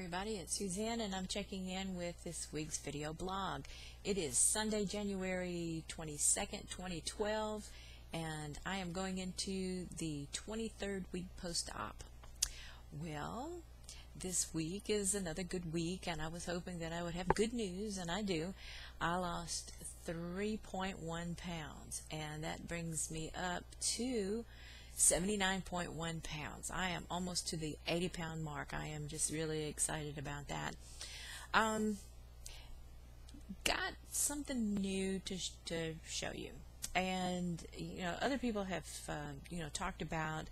everybody, it's Suzanne and I'm checking in with this week's video blog. It is Sunday, January 22nd, 2012, and I am going into the 23rd week post-op. Well, this week is another good week, and I was hoping that I would have good news, and I do. I lost 3.1 pounds, and that brings me up to 79.1 pounds. I am almost to the 80-pound mark. I am just really excited about that. Got something new to show you. And, other people have, talked about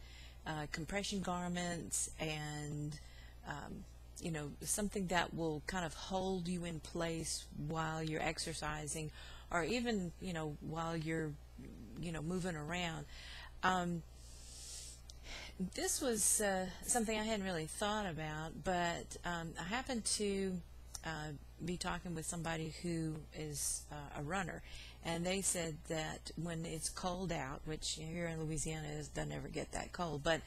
compression garments and, something that will kind of hold you in place while you're exercising, or even, while you're, moving around. This was something I hadn't really thought about, but I happened to be talking with somebody who is a runner, and they said that when it's cold out, which here in Louisiana doesn't ever get that cold, but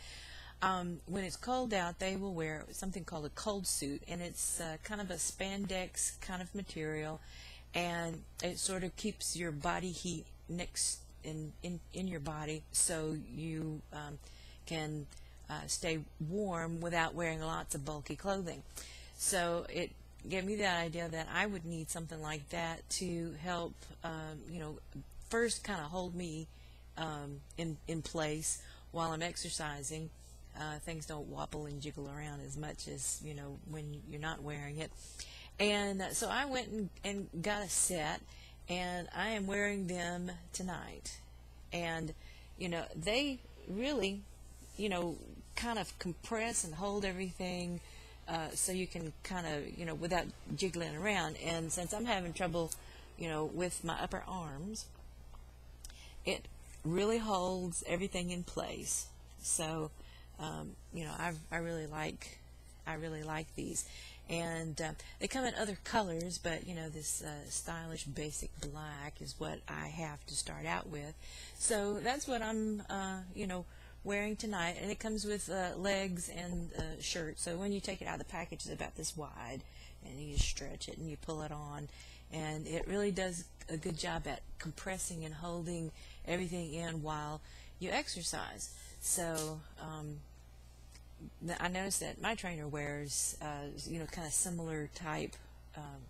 when it's cold out, they will wear something called a cold suit, and it's kind of a spandex kind of material, and it sort of keeps your body heat next in your body, so you can stay warm without wearing lots of bulky clothing. So it gave me the idea that I would need something like that to help, first kind of hold me in place while I'm exercising. Things don't wobble and jiggle around as much as, when you're not wearing it. And so I went and got a set, and I am wearing them tonight. And, they really kind of compress and hold everything so you can kind of, without jiggling around. And since I'm having trouble, with my upper arms, it really holds everything in place. So, I really like these. And they come in other colors, but this stylish basic black is what I have to start out with. So that's what I'm wearing tonight, and it comes with legs and shirt. So when you take it out of the package, it's about this wide, and you just stretch it and you pull it on, and it really does a good job at compressing and holding everything in while you exercise. So I noticed that my trainer wears kind of similar type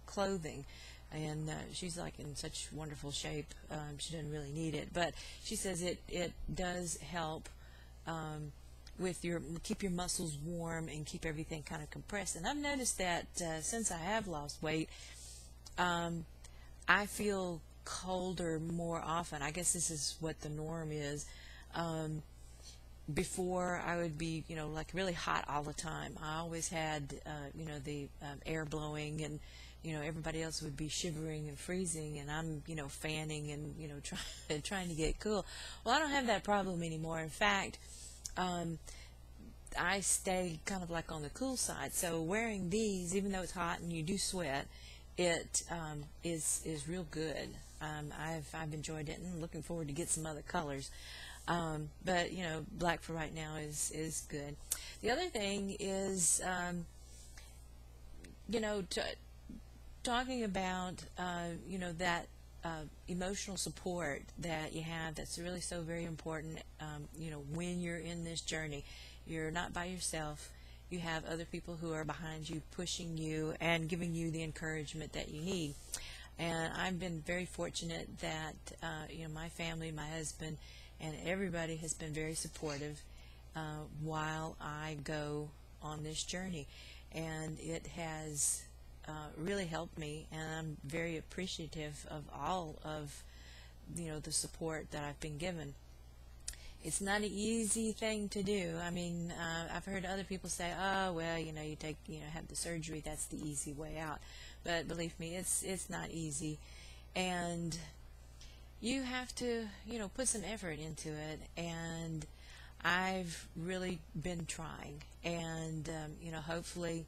clothing, and she's like in such wonderful shape. She doesn't really need it, but she says it does help with keep your muscles warm and keep everything kind of compressed. And I've noticed that since I have lost weight, I feel colder more often. I guess this is what the norm is. Before, I would be, like really hot all the time. I always had, the air blowing, and, everybody else would be shivering and freezing, and I'm, fanning and, trying to get cool. Well, I don't have that problem anymore. In fact, I stay kind of like on the cool side. So wearing these, even though it's hot and you do sweat, it is real good. I've enjoyed it, and looking forward to get some other colors. But black for right now is good. The other thing is, talking about that emotional support that you have. That's really so very important. When you're in this journey, you're not by yourself. You have other people who are behind you, pushing you and giving you the encouragement that you need. And I've been very fortunate that my family, my husband, and everybody has been very supportive while I go on this journey, and it has really helped me, and I'm very appreciative of all of the support that I've been given. It's not an easy thing to do. I mean, I've heard other people say, oh well, you have the surgery, that's the easy way out. But believe me, it's not easy, and you have to, put some effort into it, and I've really been trying, and, hopefully,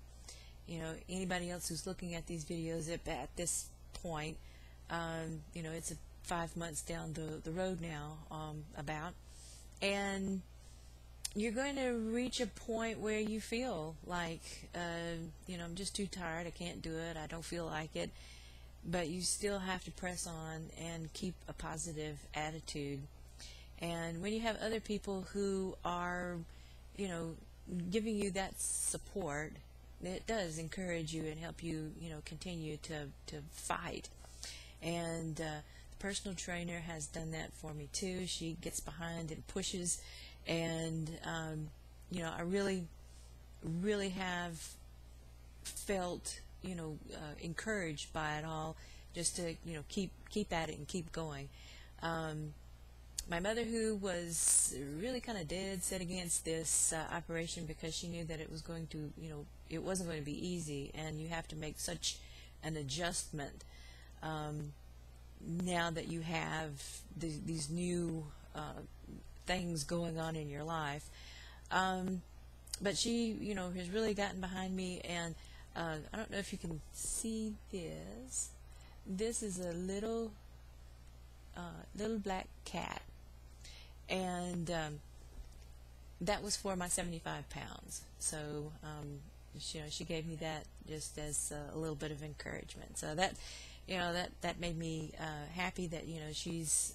anybody else who's looking at these videos at this point, it's 5 months down the road now, and, you're going to reach a point where you feel like, I'm just too tired. I can't do it. I don't feel like it. But you still have to press on and keep a positive attitude. And when you have other people who are, you know, giving you that support, it does encourage you and help you, continue to fight. And the personal trainer has done that for me too. She gets behind and pushes, and I really have felt, encouraged by it all, just to keep at it and keep going. My mother, who was really kind of dead set against this operation because she knew that it was going to, it wasn't going to be easy, and you have to make such an adjustment. Now that you have these new things going on in your life. But she, has really gotten behind me, and I don't know if you can see this. This is a little black cat, and that was for my 75 pounds. So, she gave me that just as a little bit of encouragement. So that made me happy that she's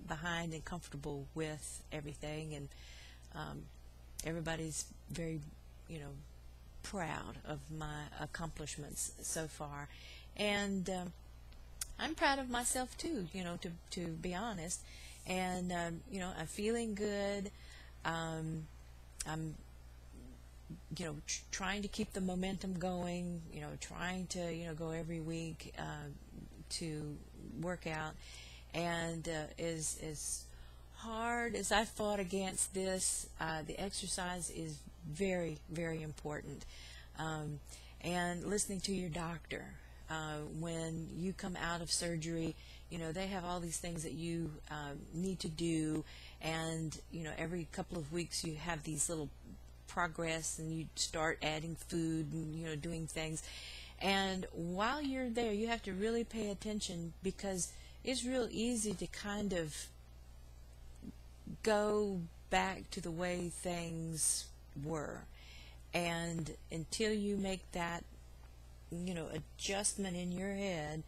behind and comfortable with everything, and everybody's very proud of my accomplishments so far, and I'm proud of myself too, to be honest. And I'm feeling good. I'm trying to keep the momentum going, trying to go every week to work out. And as hard as I fought against this, the exercise is very, very important. And listening to your doctor when you come out of surgery, they have all these things that you need to do, and every couple of weeks you have these little progress, and you start adding food and doing things. And while you're there, you have to really pay attention, because it's real easy to kind of go back to the way things were. And until you make that, adjustment in your head,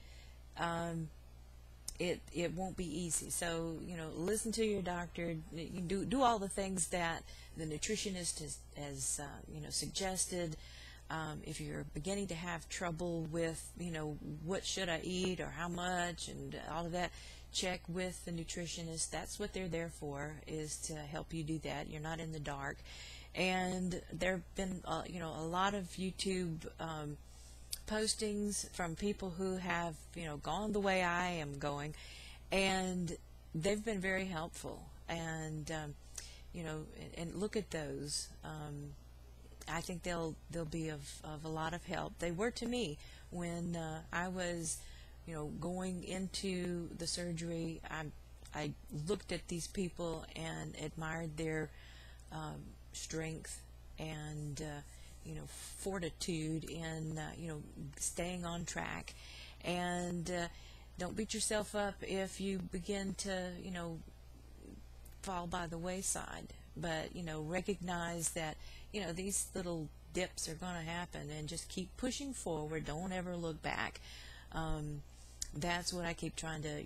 it won't be easy. So, listen to your doctor. You do all the things that the nutritionist has suggested. If you're beginning to have trouble with, what should I eat or how much and all of that, check with the nutritionist. That's what they're there for, is to help you do that. You're not in the dark. And there have been, a lot of YouTube postings from people who have, gone the way I am going, and they've been very helpful. And, and look at those. I think they'll be of a lot of help. They were to me when I was, going into the surgery. I looked at these people and admired their strength and fortitude in staying on track. And don't beat yourself up if you begin to fall by the wayside, but recognize that these little dips are going to happen, and just keep pushing forward. Don't ever look back. That's what I keep trying to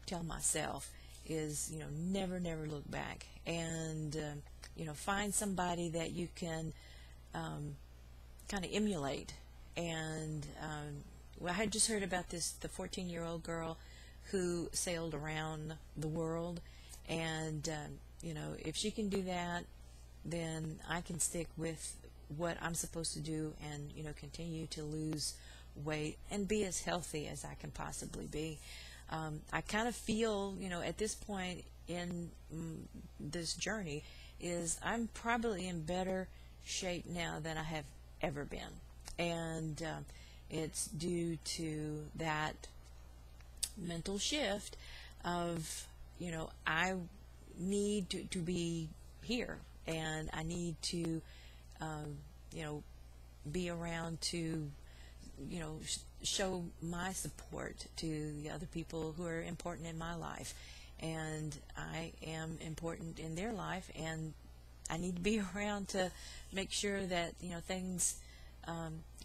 tell myself, is never look back. And find somebody that you can kind of emulate. And I had just heard about the 14-year-old girl who sailed around the world, and if she can do that, then I can stick with what I'm supposed to do, and continue to lose weight and be as healthy as I can possibly be. I kind of feel at this point in this journey, is I'm probably in better shape now than I have ever been, and it's due to that mental shift of I need to be here, and I need to be around to show my support to the other people who are important in my life, and I am important in their life, and I need to be around to make sure that things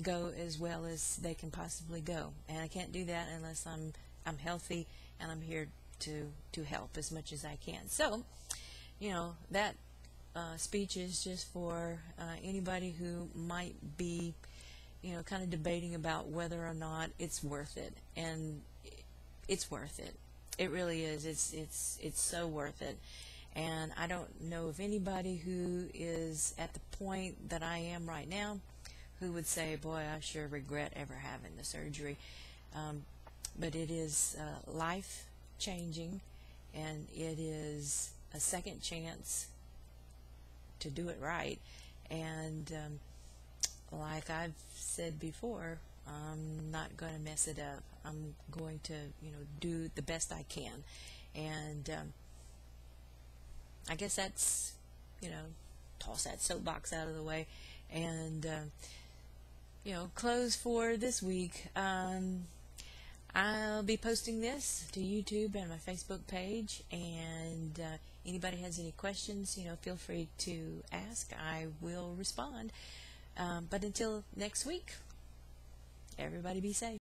go as well as they can possibly go, and I can't do that unless I'm healthy and I'm here to help as much as I can. So, that speech is just for anybody who might be, kind of debating about whether or not it's worth it, and it's worth it. It really is. It's so worth it. And I don't know of anybody who is at the point that I am right now who would say, boy, I sure regret ever having the surgery. But it is life changing, and it is a second chance to do it right. And like I've said before, I'm not going to mess it up. I'm going to, do the best I can. And I guess that's, toss that soapbox out of the way and, close for this week. I'll be posting this to YouTube and my Facebook page, and anybody has any questions, feel free to ask. I will respond. But until next week, everybody be safe.